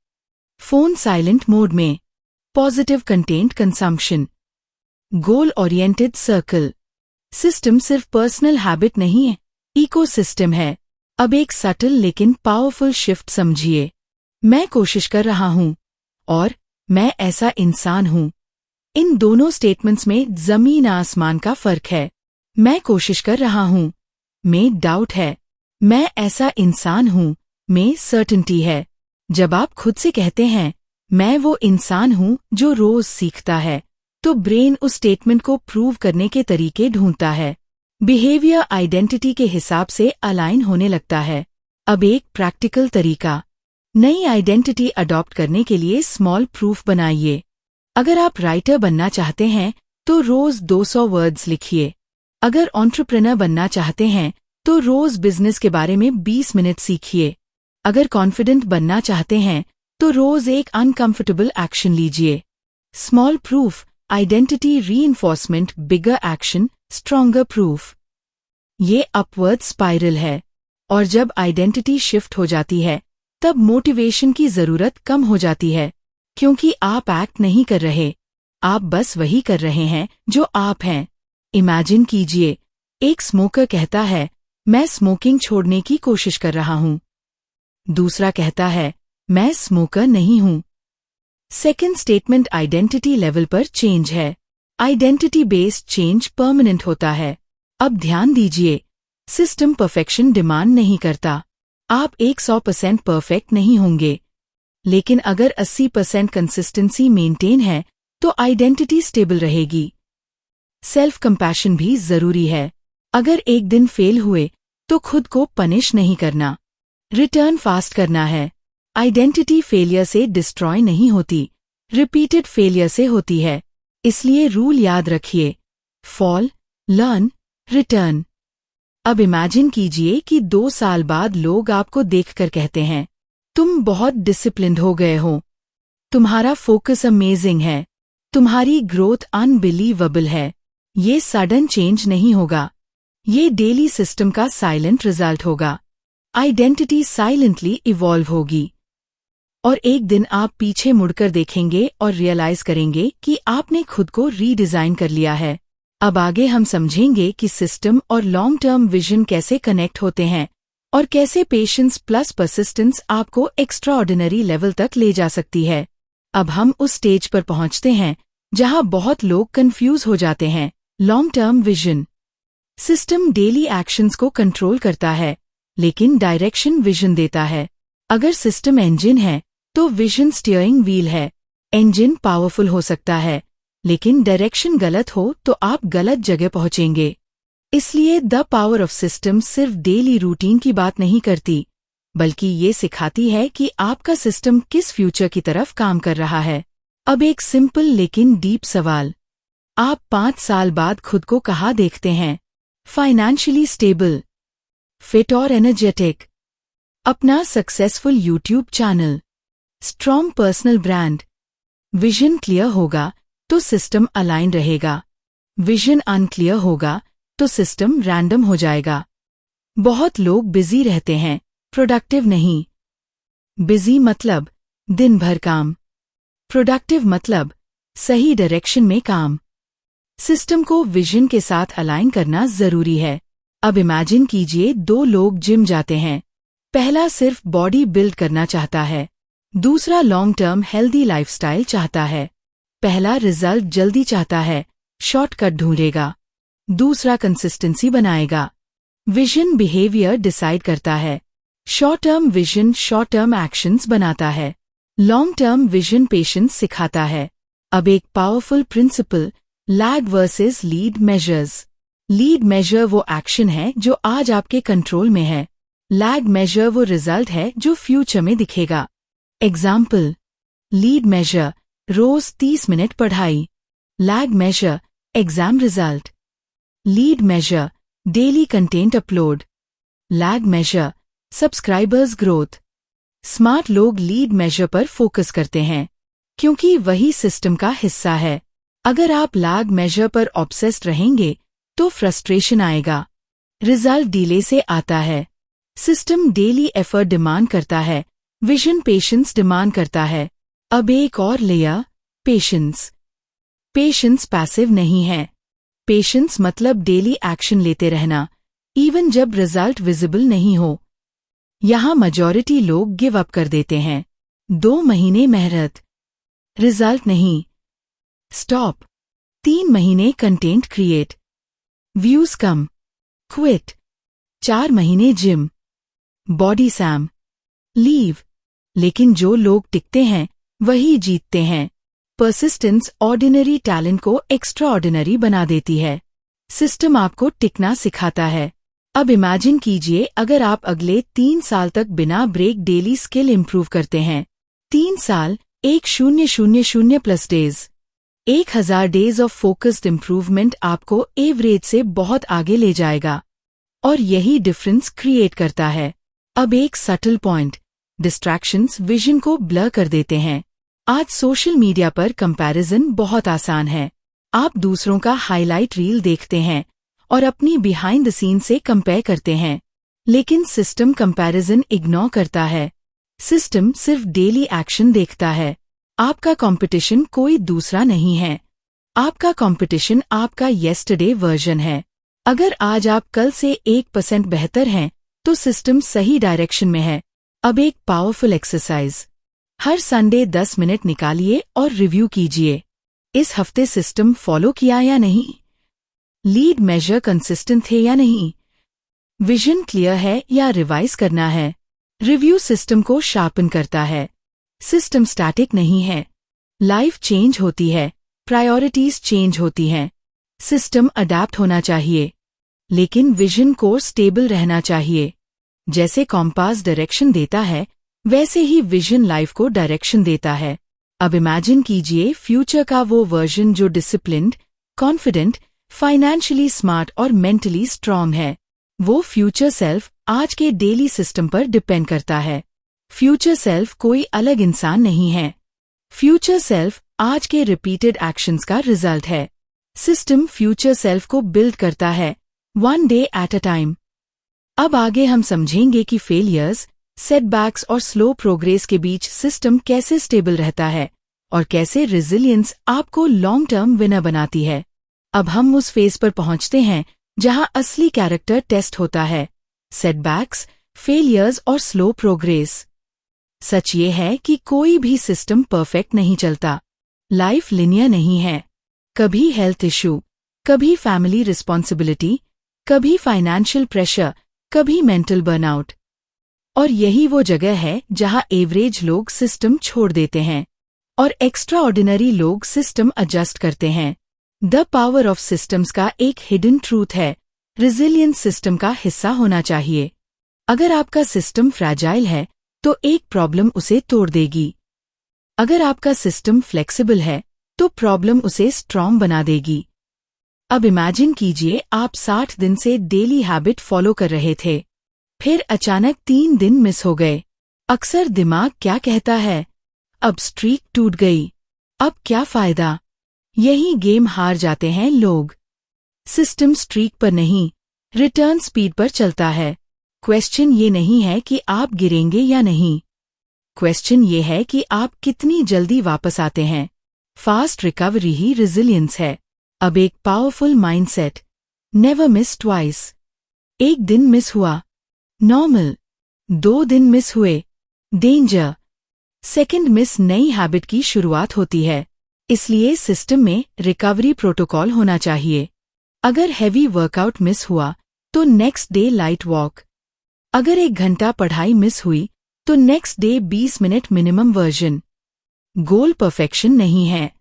phone silent mode में, positive content consumption, goal oriented circle. System सिर्फ पर्सनल हैबिट नहीं है, इकोसिस्टम है। अब एक सटल लेकिन पावरफुल शिफ्ट समझिए। मैं कोशिश कर रहा हूं और मैं ऐसा इंसान हूं। इन दोनों स्टेटमेंट्स में जमीन आसमान का फर्क है। मैं कोशिश कर रहा हूं में डाउट है, मैं ऐसा इंसान हूं में सर्टेनिटी है। जब आप खुद से कहते हैं मैं वो इंसान हूं जो रोज सीखता है, तो ब्रेन उस स्टेटमेंट को प्रूव करने के तरीके ढूंढता है। बिहेवियर आइडेंटिटी के हिसाब से अलाइन होने लगता है। अब एक प्रैक्टिकल तरीका, नई आइडेंटिटी अडॉप्ट करने के लिए स्मॉल प्रूफ बनाइए। अगर आप राइटर बनना चाहते हैं तो रोज 200 वर्ड्स लिखिए। अगर एंटरप्रेन्योर बनना चाहते हैं तो रोज बिजनेस के बारे में 20 मिनट सीखिए। अगर कॉन्फिडेंट बनना चाहते हैं तो रोज एक अनकंफर्टेबल एक्शन लीजिए। स्मॉल प्रूफ, आइडेंटिटी रीइंफोर्समेंट, बिगर एक्शन, स्ट्रॉन्गर प्रूफ। ये अपवर्ड स्पाइरल है, और जब आइडेंटिटी शिफ्ट हो जाती है तब मोटिवेशन की जरूरत कम हो जाती है, क्योंकि आप एक्ट नहीं कर रहे, आप बस वही कर रहे हैं जो आप हैं। इमेजिन कीजिए, एक स्मोकर कहता है, मैं स्मोकिंग छोड़ने की कोशिश कर रहा हूं। दूसरा कहता है, मैं स्मोकर नहीं हूं। सेकंड स्टेटमेंट आइडेंटिटी लेवल पर चेंज है। आइडेंटिटी बेस्ड चेंज परमानेंट होता है। अब ध्यान दीजिए, सिस्टम परफेक्शन डिमांड नहीं करता। आप 100% परफेक्ट नहीं होंगे, लेकिन अगर 80% कंसिस्टेंसी मेंटेन है तो आइडेंटिटी स्टेबल रहेगी। सेल्फ कंपैशन भी जरूरी है। अगर एक दिन फेल हुए तो खुद को पनिश नहीं करना, रिटर्न फास्ट करना है। आइडेंटिटी फेलियर से डिस्ट्रॉय नहीं होती, रिपीटेड फेलियर से होती है। इसलिए रूल याद रखिए, फॉल, लर्न, रिटर्न। अब इमेजिन कीजिए कि 2 साल बाद लोग आपको देखकर कहते हैं, तुम बहुत डिसिप्लिन्ड हो गए हो, तुम्हारा फोकस अमेजिंग है, तुम्हारी ग्रोथ अनबिलीवेबल है। ये सडन चेंज नहीं होगा, ये डेली सिस्टम का साइलेंट रिजल्ट होगा। आइडेंटिटी साइलेंटली इवॉल्व होगी, और एक दिन आप पीछे मुड़कर देखेंगे और रियलाइज करेंगे कि आपने खुद को रीडिजाइन कर लिया है। अब आगे हम समझेंगे कि सिस्टम और लॉन्ग टर्म विजन कैसे कनेक्ट होते हैं और कैसे पेशेंस प्लस परसिस्टेंस आपको एक्स्ट्राऑर्डिनरी लेवल तक ले जा सकती है। अब हम उस स्टेज पर पहुंचते हैं जहां बहुत लोग कंफ्यूज हो जाते हैं। Long term vision. System daily actions को कंट्रोल करता है, लेकिन डायरेक्शन विजन देता है। अगर सिस्टम इंजन है तो विजन स्टीयरिंग व्हील है। इंजन पावरफुल हो सकता है, लेकिन डायरेक्शन गलत हो तो आप गलत जगह पहुंचेंगे। इसलिए द पावर ऑफ सिस्टम सिर्फ डेली रूटीन की बात नहीं करती, बल्कि ये सिखाती है कि आपका सिस्टम किस फ्यूचर की तरफ काम कर रहा है। अब एक सिंपल लेकिन डीप सवाल, आप 5 साल बाद खुद को कहाँ देखते हैं? फाइनेंशियली स्टेबल, फिट और एनर्जेटिक, अपना successful YouTube channel, strong personal brand. Vision clear होगा तो सिस्टम अलाइन रहेगा, विजन अनक्लियर होगा तो सिस्टम रैंडम हो जाएगा। बहुत लोग बिजी रहते हैं, प्रोडक्टिव नहीं। बिजी मतलब दिन भर काम, प्रोडक्टिव मतलब सही डायरेक्शन में काम। सिस्टम को विजन के साथ अलाइन करना जरूरी है। अब इमेजिन कीजिए 2 लोग जिम जाते हैं। पहला सिर्फ बॉडी बिल्ड करना चाहता है, दूसरा लॉन्ग टर्म हेल्दी लाइफस्टाइल चाहता है। पहला रिजल्ट जल्दी चाहता है, शॉर्टकट ढूंढेगा, दूसरा कंसिस्टेंसी बनाएगा। विजन बिहेवियर डिसाइड करता है, short term vision short term actions बनाता है, लॉन्ग टर्म विजन पेशेंस सिखाता है। अब एक powerful principle, lag versus lead measures. Lead measure वो एक्शन है जो आज आपके कंट्रोल में है, लैग मेजर वो रिजल्ट है जो फ्यूचर में दिखेगा। एग्जाम्पल, लीड मेजर रोज 30 मिनट पढ़ाई, lag measure exam result. Lead measure daily content upload, lag measure subscribers growth. Smart लोग लीड मेजर पर फोकस करते हैं, क्योंकि वही सिस्टम का हिस्सा है। अगर आप लैग मेजर पर ऑब्सेस्ड रहेंगे तो फ्रस्ट्रेशन आएगा, रिजल्ट डिले से आता है। सिस्टम डेली एफर्ट डिमांड करता है, विजन पेशेंस डिमांड करता है। अब एक और लेयर, पेशेंस। पेशेंस पैसिव नहीं है। पेशेंस मतलब डेली एक्शन लेते रहना, इवन जब रिजल्ट विजिबल नहीं हो। यहाँ मेजॉरिटी लोग गिव अप कर देते हैं। 2 महीने मेहनत, रिजल्ट नहीं, स्टॉप। 3 महीने कंटेंट क्रिएट, व्यूज कम, क्विट। 4 महीने जिम, बॉडी सैम, लीव। लेकिन जो लोग टिकते हैं वही जीतते हैं। परसिस्टेंस ऑर्डिनरी टैलेंट को एक्स्ट्रा ऑर्डिनरी बना देती है। सिस्टम आपको टिकना सिखाता है, अब इमेजिन कीजिए अगर आप अगले 3 साल तक बिना ब्रेक डेली स्किल इंप्रूव करते हैं। 3 साल 1000 plus days, 1000 days of focused improvement आपको एवरेज से बहुत आगे ले जाएगा। और यही डिफरेंस क्रिएट करता है। अब एक सटल पॉइंट, डिस्ट्रैक्शंस विजन को ब्लर कर देते हैं। आज सोशल मीडिया पर कंपैरिजन बहुत आसान है। आप दूसरों का हाईलाइट रील देखते हैं और अपनी बिहाइंड द सीन से कंपेयर करते हैं। लेकिन सिस्टम कंपैरिजन इग्नोर करता है। सिस्टम सिर्फ डेली एक्शन देखता है। आपका कंपटीशन कोई दूसरा नहीं है। आपका कंपटीशन आपका येस्टरडे वर्जन है। अगर आज आप कल से 1% बेहतर हैं, तो सिस्टम सही डायरेक्शन में है। अब एक पावरफुल एक्सरसाइज, हर संडे 10 मिनट निकालिए और रिव्यू कीजिए। इस हफ्ते सिस्टम फॉलो किया या नहीं? लीड मेजर कंसिस्टेंट थे या नहीं? विजन क्लियर है या रिवाइज करना है? रिव्यू सिस्टम को शार्पन करता है। सिस्टम स्टैटिक नहीं है। लाइफ चेंज होती है, प्रायोरिटीज चेंज होती हैं। सिस्टम अडैप्ट होना चाहिए, लेकिन विजन को स्टेबल रहना चाहिए। जैसे कॉम्पास डायरेक्शन देता है, वैसे ही विजन लाइफ को डायरेक्शन देता है। अब इमेजिन कीजिए फ्यूचर का वो वर्जन जो डिसिप्लिन्ड, कॉन्फिडेंट, फाइनेंशियली स्मार्ट और मेंटली स्ट्रांग है। वो फ्यूचर सेल्फ आज के डेली सिस्टम पर डिपेंड करता है। फ्यूचर सेल्फ कोई अलग इंसान नहीं है। फ्यूचर सेल्फ आज के रिपीटेड एक्शंस का रिजल्ट है। सिस्टम फ्यूचर सेल्फ को बिल्ड करता है, one day at a time. अब आगे हम समझेंगे कि फेलियर्स, सेटबैक्स और स्लो प्रोग्रेस के बीच सिस्टम कैसे स्टेबल रहता है और कैसे रेजिलियंस आपको लॉन्ग टर्म विनर बनाती है। अब हम उस फेज पर पहुंचते हैं जहां असली कैरेक्टर टेस्ट होता है, सेटबैक्स, फेलियर्स और स्लो प्रोग्रेस। सच ये है कि कोई भी सिस्टम परफेक्ट नहीं चलता। लाइफ लिनियर नहीं है। कभी हेल्थ इशू, कभी फैमिली रिस्पॉन्सिबिलिटी, कभी फाइनेंशियल प्रेशर, कभी मेंटल बर्नआउट। और यही वो जगह है जहां एवरेज लोग सिस्टम छोड़ देते हैं और एक्स्ट्रा ऑर्डिनरी लोग सिस्टम एडजस्ट करते हैं। द पावर ऑफ सिस्टम्स का एक हिडन ट्रूथ है, रेजिलियंस सिस्टम का हिस्सा होना चाहिए। अगर आपका सिस्टम फ्रैजाइल है, तो एक प्रॉब्लम उसे तोड़ देगी। अगर आपका सिस्टम फ्लेक्सिबल है, तो प्रॉब्लम उसे स्ट्रॉन्ग बना देगी। अब इमेजिन कीजिए आप 60 दिन से डेली हैबिट फॉलो कर रहे थे, फिर अचानक 3 दिन मिस हो गए। अक्सर दिमाग क्या कहता है? अब स्ट्रीक टूट गई, अब क्या फायदा? यही गेम हार जाते हैं लोग। सिस्टम स्ट्रीक पर नहीं, रिटर्न स्पीड पर चलता है। क्वेश्चन ये नहीं है कि आप गिरेंगे या नहीं। क्वेश्चन ये है कि आप कितनी जल्दी वापस आते हैं। फास्ट रिकवरी ही रेजिलियंस है। अब एक powerful mindset, never miss twice. एक दिन मिस हुआ, नॉर्मल। 2 दिन मिस हुए, डेंजर। सेकंड मिस नई हैबिट की शुरुआत होती है। इसलिए सिस्टम में रिकवरी प्रोटोकॉल होना चाहिए। अगर हैवी वर्कआउट मिस हुआ, तो नेक्स्ट डे लाइट वॉक। अगर 1 घंटा पढ़ाई मिस हुई, तो next day 20 minute minimum version. Goal perfection नहीं है,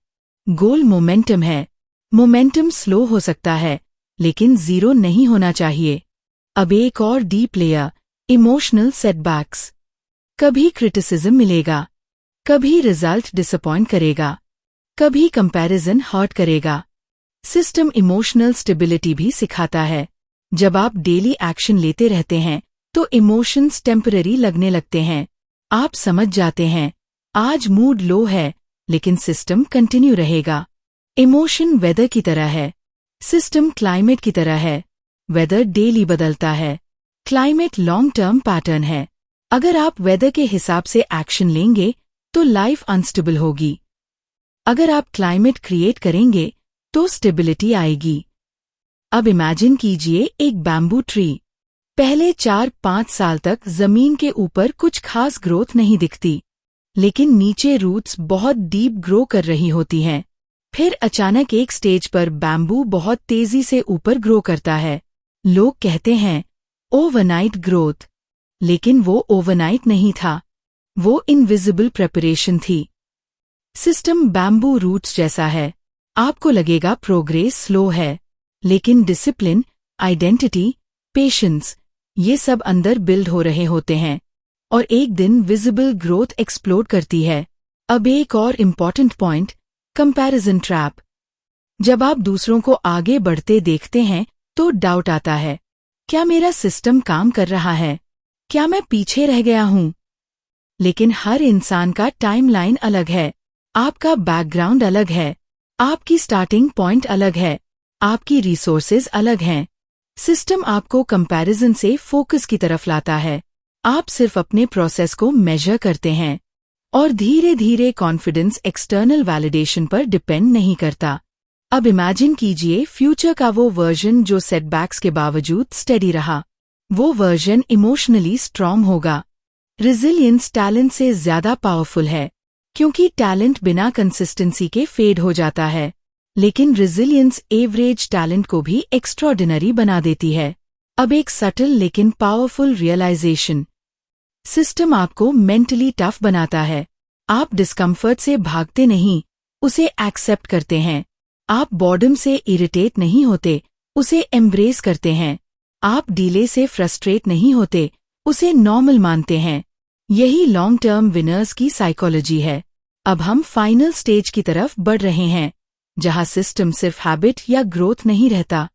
गोल मोमेंटम है। मोमेंटम स्लो हो सकता है, लेकिन जीरो नहीं होना चाहिए। अब एक और डीप लेयर, इमोशनल सेटबैक्स। कभी क्रिटिसिज्म मिलेगा, कभी रिजल्ट डिसअपॉइंट करेगा, कभी कंपैरिजन हर्ट करेगा। सिस्टम इमोशनल स्टेबिलिटी भी सिखाता है। जब आप डेली एक्शन लेते रहते हैं, तो इमोशंस टेम्पररी लगने लगते हैं। आप समझ जाते हैं, आज मूड लो है, लेकिन सिस्टम कंटिन्यू रहेगा। इमोशन वेदर की तरह है, सिस्टम क्लाइमेट की तरह है। वेदर डेली बदलता है, क्लाइमेट लॉन्ग टर्म पैटर्न है। अगर आप वेदर के हिसाब से एक्शन लेंगे, तो लाइफ अनस्टेबल होगी। अगर आप क्लाइमेट क्रिएट करेंगे, तो स्टेबिलिटी आएगी। अब इमेजिन कीजिए एक बैम्बू ट्री। पहले 4-5 साल तक जमीन के ऊपर कुछ खास ग्रोथ नहीं दिखती, लेकिन नीचे रूट्स बहुत डीप ग्रो कर रही होती हैं। फिर अचानक एक स्टेज पर बैम्बू बहुत तेजी से ऊपर ग्रो करता है। लोग कहते हैं ओवरनाइट ग्रोथ, लेकिन वो ओवरनाइट नहीं था, वो इनविजिबल प्रिपरेशन थी। सिस्टम बैम्बू रूट्स जैसा है। आपको लगेगा प्रोग्रेस स्लो है, लेकिन डिसिप्लिन, आइडेंटिटी, पेशेंस, ये सब अंदर बिल्ड हो रहे होते हैं और एक दिन विजिबल ग्रोथ एक्सप्लोड करती है। अब एक और इम्पॉर्टेंट पॉइंट, कंपैरिजन ट्रैप। जब आप दूसरों को आगे बढ़ते देखते हैं तो डाउट आता है, क्या मेरा सिस्टम काम कर रहा है? क्या मैं पीछे रह गया हूं? लेकिन हर इंसान का टाइमलाइन अलग है, आपका बैकग्राउंड अलग है, आपकी स्टार्टिंग पॉइंट अलग है, आपकी रिसोर्सेज अलग हैं। सिस्टम आपको कंपैरिजन से फोकस की तरफ लाता है। आप सिर्फ अपने प्रोसेस को मेजर करते हैं और धीरे धीरे कॉन्फिडेंस एक्सटर्नल वैलिडेशन पर डिपेंड नहीं करता। अब इमेजिन कीजिए फ्यूचर का वो वर्जन जो सेटबैक्स के बावजूद स्टेडी रहा। वो वर्जन इमोशनली स्ट्रॉन्ग होगा। रेजिलियंस टैलेंट से ज्यादा पावरफुल है, क्योंकि टैलेंट बिना कंसिस्टेंसी के फेड हो जाता है, लेकिन रेजिलियंस एवरेज टैलेंट को भी एक्स्ट्राऑर्डिनरी बना देती है। अब एक सटल लेकिन पावरफुल रियलाइजेशन, सिस्टम आपको मेंटली टफ बनाता है। आप डिस्कम्फर्ट से भागते नहीं, उसे एक्सेप्ट करते हैं। आप बॉर्डम से इरिटेट नहीं होते, उसे एम्ब्रेस करते हैं। आप डीले से फ्रस्ट्रेट नहीं होते, उसे नॉर्मल मानते हैं। यही लॉन्ग टर्म विनर्स की साइकोलॉजी है। अब हम फाइनल स्टेज की तरफ बढ़ रहे हैं, जहां सिस्टम सिर्फ हैबिट या ग्रोथ नहीं रहता,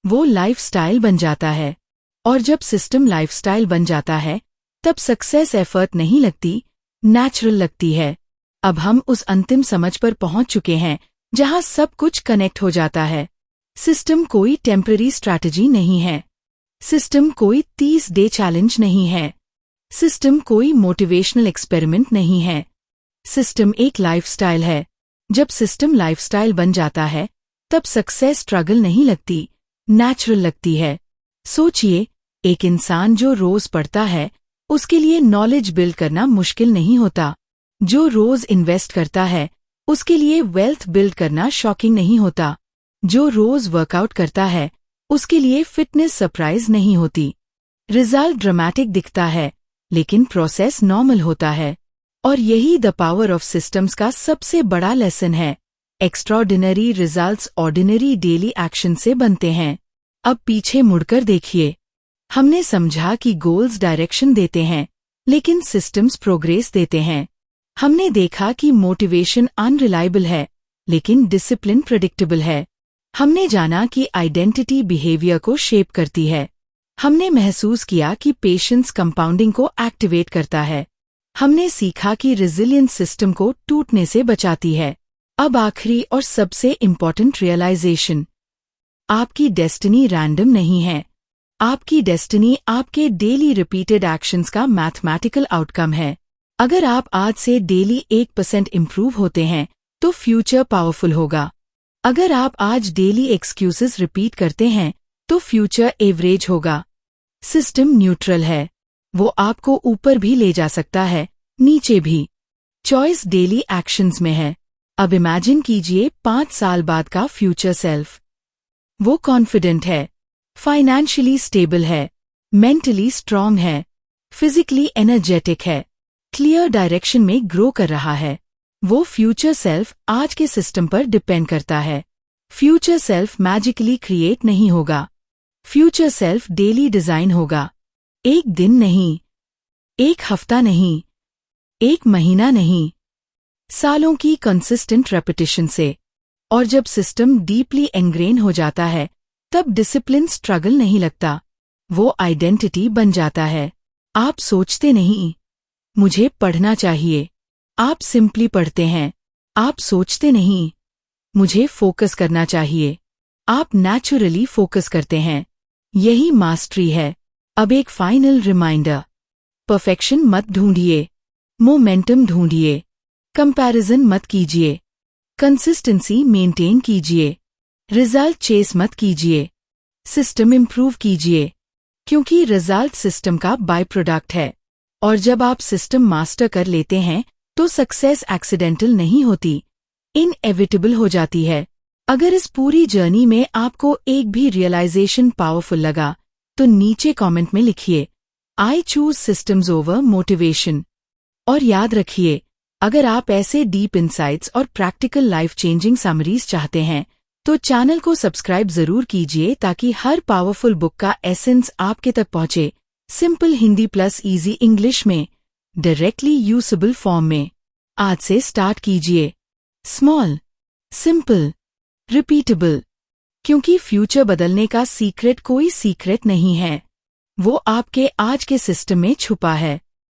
वो लाइफस्टाइल बन जाता है। और जब सिस्टम लाइफस्टाइल बन जाता है, तब सक्सेस एफर्ट नहीं लगती, नेचुरल लगती है। अब हम उस अंतिम समझ पर पहुंच चुके हैं जहां सब कुछ कनेक्ट हो जाता है। सिस्टम कोई टेम्पररी स्ट्रैटेजी नहीं है। सिस्टम कोई 30 डे चैलेंज नहीं है। सिस्टम कोई मोटिवेशनल एक्सपेरिमेंट नहीं है। सिस्टम एक लाइफस्टाइल है। जब सिस्टम लाइफस्टाइल बन जाता है, तब सक्सेस स्ट्रगल नहीं लगती, नेचुरल लगती है। सोचिए, एक इंसान जो रोज पढ़ता है, उसके लिए नॉलेज बिल्ड करना मुश्किल नहीं होता। जो रोज इन्वेस्ट करता है, उसके लिए वेल्थ बिल्ड करना शॉकिंग नहीं होता। जो रोज वर्कआउट करता है, उसके लिए फिटनेस सरप्राइज नहीं होती। रिजल्ट ड्रामेटिक दिखता है, लेकिन प्रोसेस नॉर्मल होता है। और यही द पावर ऑफ सिस्टम्स का सबसे बड़ा लेसन है। Extraordinary results ordinary daily action से बनते हैं। अब पीछे मुड़कर देखिए, हमने समझा कि गोल्स डायरेक्शन देते हैं, लेकिन सिस्टम्स प्रोग्रेस देते हैं। हमने देखा कि मोटिवेशन अनरिलायबल है, लेकिन डिसिप्लिन प्रेडिक्टेबल है। हमने जाना कि आइडेंटिटी बिहेवियर को शेप करती है। हमने महसूस किया कि पेशेंस कंपाउंडिंग को एक्टिवेट करता है। हमने सीखा कि रेजिलियंस सिस्टम को टूटने से बचाती है। अब आखिरी और सबसे इम्पॉर्टेंट रियलाइजेशन, आपकी डेस्टिनी रैंडम नहीं है। आपकी डेस्टिनी आपके डेली रिपीटेड एक्शंस का मैथमेटिकल आउटकम है। अगर आप आज से डेली 1% इम्प्रूव होते हैं, तो फ्यूचर पावरफुल होगा। अगर आप आज डेली एक्सक्यूजेस रिपीट करते हैं, तो फ्यूचर एवरेज होगा। सिस्टम न्यूट्रल है, वो आपको ऊपर भी ले जा सकता है, नीचे भी। चॉइस डेली एक्शंस में है। अब इमेजिन कीजिए 5 साल बाद का फ्यूचर सेल्फ। वो कॉन्फिडेंट है, फाइनेंशियली स्टेबल है, मेंटली स्ट्रांग है, फिजिकली एनर्जेटिक है, क्लियर डायरेक्शन में ग्रो कर रहा है। वो फ्यूचर सेल्फ आज के सिस्टम पर डिपेंड करता है। फ्यूचर सेल्फ मैजिकली क्रिएट नहीं होगा। फ्यूचर सेल्फ डेली डिजाइन होगा। एक दिन नहीं, एक हफ्ता नहीं, एक महीना नहीं, सालों की कंसिस्टेंट रेपिटेशन से। और जब सिस्टम डीपली एंग्रेन हो जाता है, तब डिसिप्लिन स्ट्रगल नहीं लगता, वो आइडेंटिटी बन जाता है। आप सोचते नहीं, मुझे पढ़ना चाहिए। आप सिंपली पढ़ते हैं। आप सोचते नहीं, मुझे फोकस करना चाहिए। आप नेचुरली फोकस करते हैं। यही मास्टरी है। अब एक फाइनल रिमाइंडर, परफेक्शन मत ढूंढिए, मोमेंटम ढूंढिए, कंपैरिजन मत कीजिए, कंसिस्टेंसी मेंटेन कीजिए, रिजल्ट चेस मत कीजिए, सिस्टम इंप्रूव कीजिए, क्योंकि रिजल्ट सिस्टम का बाय प्रोडक्ट है। और जब आप सिस्टम मास्टर कर लेते हैं, तो सक्सेस एक्सीडेंटल नहीं होती, इनएविटेबल हो जाती है। अगर इस पूरी जर्नी में आपको एक भी रियलाइजेशन पावरफुल लगा, तो नीचे कमेंट में लिखिए, I choose systems over motivation. और याद रखिए, अगर आप ऐसे डीप इंसाइट्स और प्रैक्टिकल लाइफ चेंजिंग समरीज चाहते हैं, तो चैनल को सब्सक्राइब जरूर कीजिए ताकि हर पावरफुल बुक का एसेंस आपके तक पहुंचे, simple Hindi plus easy English में, डायरेक्टली यूजेबल फॉर्म में। आज से स्टार्ट कीजिए। स्मॉल, सिंपल, रिपीटेबल, क्योंकि फ्यूचर बदलने का सीक्रेट कोई सीक्रेट नहीं है, वो आपके आज के सिस्टम में छुपा है।